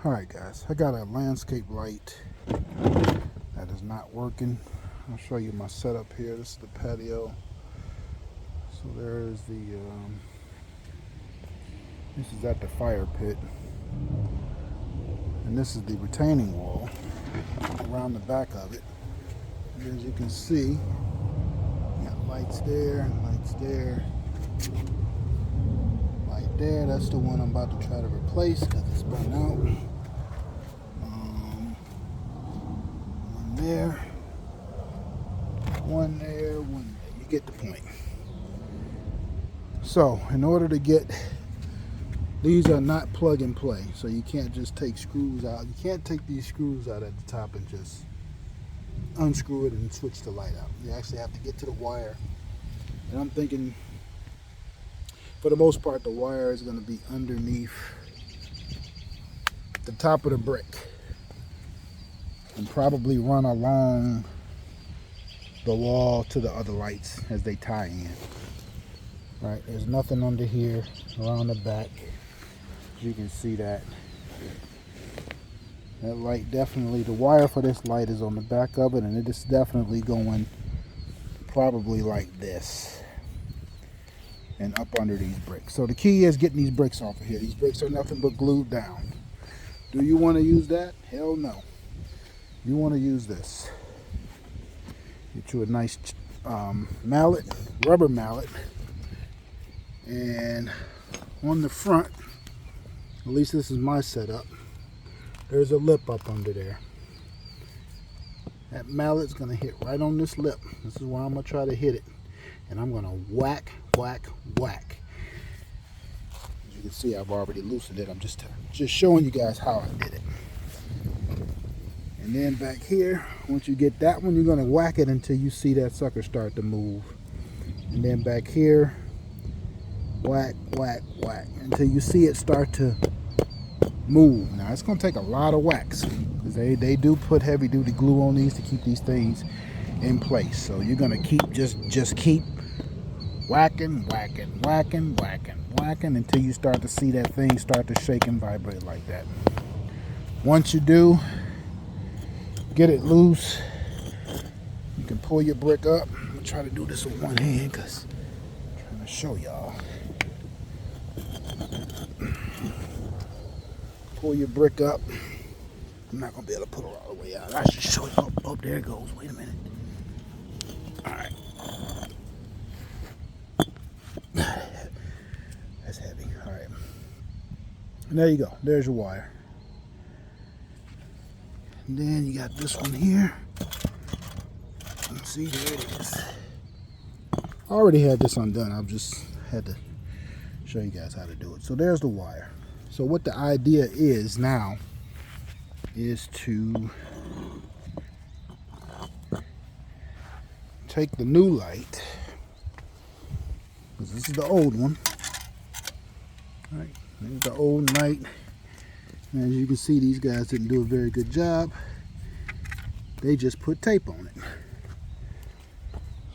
Alright guys, I got a landscape light that is not working. I'll show you my setup here. This is the patio. So there's this is at the fire pit. And this is the retaining wall around the back of it. And as you can see, got lights there, lights there, light there. That's the one I'm about to try to replace because it's burnt out. One there, one there, one there. You get the point. So in order to get, these are not plug and play, so you can't just take screws out. You can't take these screws out at the top and just unscrew it and switch the light out. You actually have to get to the wire. And I'm thinking, for the most part, the wire is going to be underneath the top of the brick and probably run along the wall to the other lights as they tie in. Right, there's nothing under here around the back. You can see that light definitely, the wire for this light is on the back of it, and it is definitely going probably like this and up under these bricks. So the key is getting these bricks off of here. These bricks are nothing but glued down. Do you want to use that? Hell no. You want to use this. Get you a nice mallet, rubber mallet, and on the front, at least this is my setup, there's a lip up under there. That mallet's going to hit right on this lip. This is where I'm going to try to hit it. And I'm going to whack, whack, whack. As you can see, I've already loosened it. I'm just showing you guys how I did it. And then back here, once you get that one, you're going to whack it until you see that sucker start to move. And then back here, whack, whack, whack, until you see it start to move. Now it's going to take a lot of whacks because they do put heavy duty glue on these to keep these things in place. So you're going to keep just keep whacking, whacking, whacking, whacking, whacking until you start to see that thing start to shake and vibrate like that. Once you do get it loose, you can pull your brick up. I'm going to try to do this with one hand because I'm trying to show y'all. Pull your brick up. I'm not going to be able to put it all the way out. I should show you. Oh, there it goes. Wait a minute. Alright. That's heavy. Alright. And there you go. There's your wire. And then you got this one here. Let's see, there it is. I already had this undone. I've just had to show you guys how to do it. So there's the wire. So what the idea is now is to take the new light, because this is the old one. All right, there's the old light. And as you can see, these guys didn't do a very good job. They just put tape on it.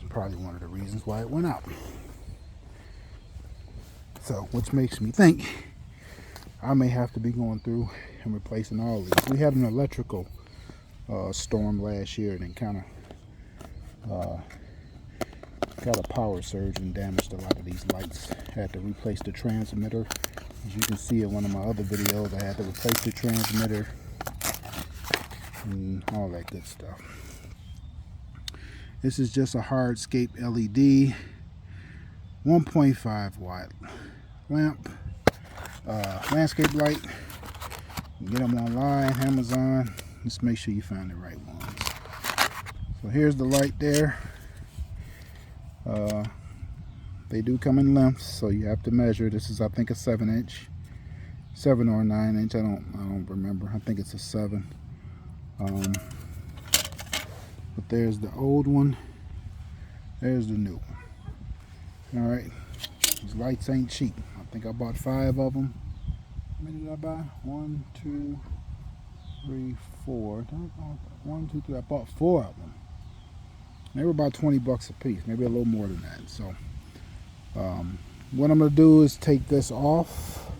It's probably one of the reasons why it went out. So, which makes me think I may have to be going through and replacing all these. We had an electrical storm last year, and it kind of got a power surge and damaged a lot of these lights. Had to replace the transmitter. As you can see in one of my other videos, I had to replace the transmitter and all that good stuff. This is just a hardscape LED 1.5 watt lamp. Landscape light. You get them online, Amazon. Just make sure you find the right ones. So here's the light there. They do come in lengths, so you have to measure. This is, I think, a 7-inch, 7 or 9-inch. I don't remember. I think it's a 7. But there's the old one. There's the new one. All right. These lights ain't cheap. I think I bought 5 of them. How many did I buy? 1, 2, 3, 4. 1, 2, 3. I bought 4 of them. They were about 20 bucks a piece, maybe a little more than that. So what I'm going to do is take this off,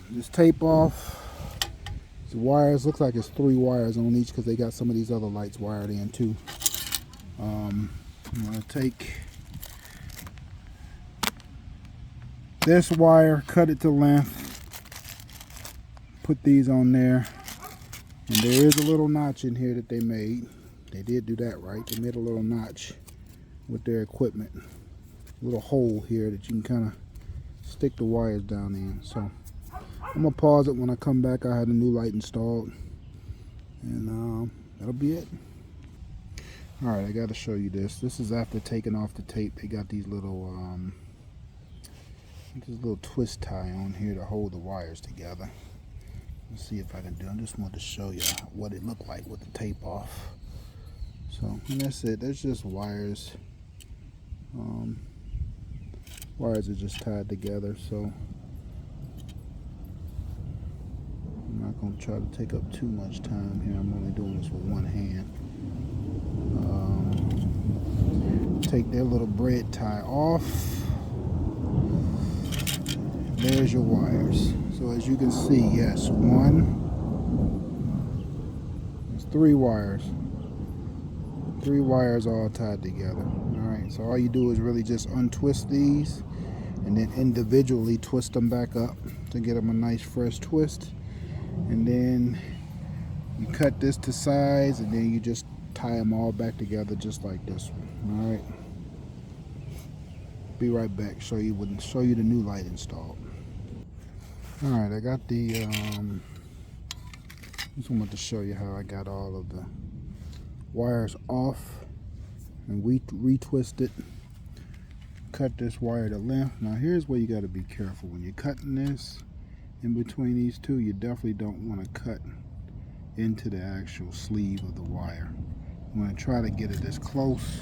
this tape off, The wires, looks like it's 3 wires on each because they got some of these other lights wired in too. I'm going to take this wire, cut it to length, put these on there, and there is a little notch in here that they made. They did do that right. They made a little notch with their equipment. A little hole here that you can kind of stick the wires down in. So I'm going to pause it. When I come back, I had a new light installed, and that'll be it. Alright, I got to show you this. This is after taking off the tape. They got these little twist tie on here to hold the wires together. Let's see if I can do it. I just wanted to show you what it looked like with the tape off. So, and that's it. There's just wires. Wires are just tied together, so I'm not going to try to take up too much time here. I'm only doing this with one hand. Take their little bread tie off. There's your wires. So as you can see, yes, there's 3 wires. 3 wires all tied together. Alright, so all you do is really just untwist these and then individually twist them back up to get them a nice fresh twist. And then you cut this to size, and then you just tie them all back together just like this one. Alright. Be right back, show you the new light installed. Alright, I got the just wanted to show you how I got all of the wires off, and we retwisted, cut this wire to length. Now here's where you got to be careful when you're cutting this. In between these two, you definitely don't want to cut into the actual sleeve of the wire. You want to try to get it as close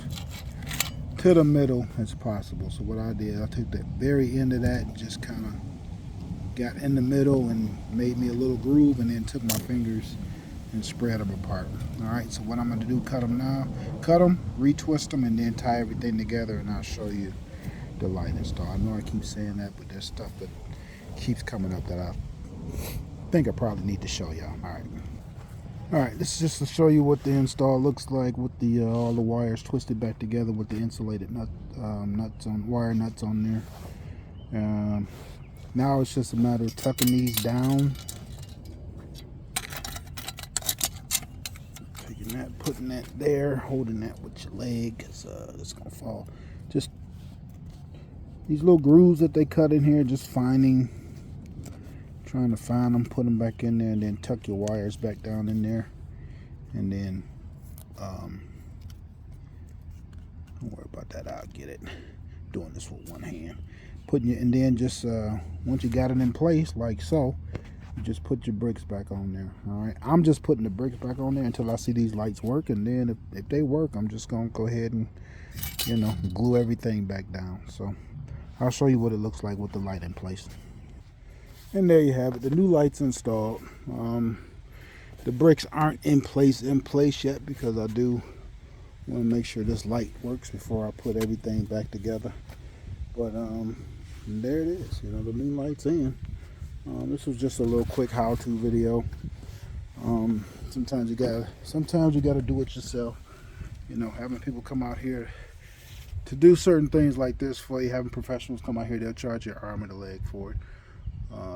to the middle as possible. So what I did, I took the very end of that and just kind of got in the middle and made me a little groove, and then took my fingers and spread them apart. Alright, so what I'm going to do, cut them now. Cut them, retwist them, and then tie everything together, and I'll show you the light install. I know I keep saying that, but there's stuff that keeps coming up that I think I probably need to show y'all. Alright, this is just to show you what the install looks like with the all the wires twisted back together with the insulated wire nuts on there. Now it's just a matter of tucking these down, taking that, putting that there, holding that with your leg, because it's gonna fall. Just these little grooves that they cut in here, just trying to find them, put them back in there, and then tuck your wires back down in there, and then don't worry about that, I'll get it. Doing this with one hand, and then just once you got it in place like so, you just put your bricks back on there. Alright, I'm just putting the bricks back on there until I see these lights work, and then if they work, I'm just gonna go ahead and, you know, glue everything back down. So I'll show you what it looks like with the light in place. And there you have it, the new light's installed. The bricks aren't in place yet, because I do want to make sure this light works before I put everything back together. But there it is, you know, the new light's in. This was just a little quick how-to video. Sometimes you gotta do it yourself. You know, having people come out here to do certain things like this for you, having professionals come out here, they'll charge your arm and a leg for it.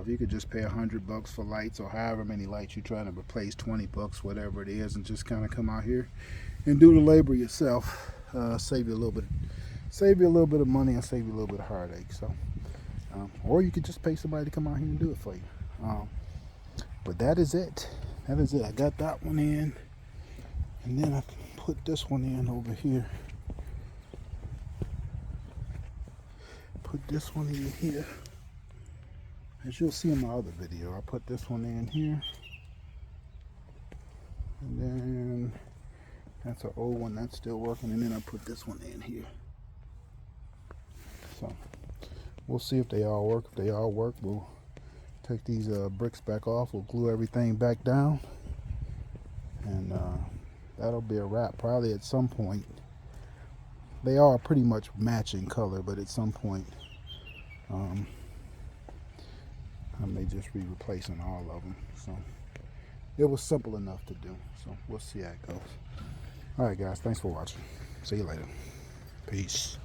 If you could just pay $100 for lights, or however many lights you're trying to replace, 20 bucks, whatever it is, and just kind of come out here and do the labor yourself, save you a little bit of money, and save you a little bit of heartache. So, or you could just pay somebody to come out here and do it for you. But that is it. I got that one in, and then I can put this one in over here. Put this one in here. As you'll see in my other video, I put this one in here, and then that's an old one that's still working, and then I put this one in here. So we'll see if they all work. If they all work, we'll take these bricks back off, we'll glue everything back down, and that'll be a wrap. Probably at some point, they are pretty much matching color, but at some point I may just be replacing all of them. So it was simple enough to do. So we'll see how it goes. All right, guys. Thanks for watching. See you later. Peace.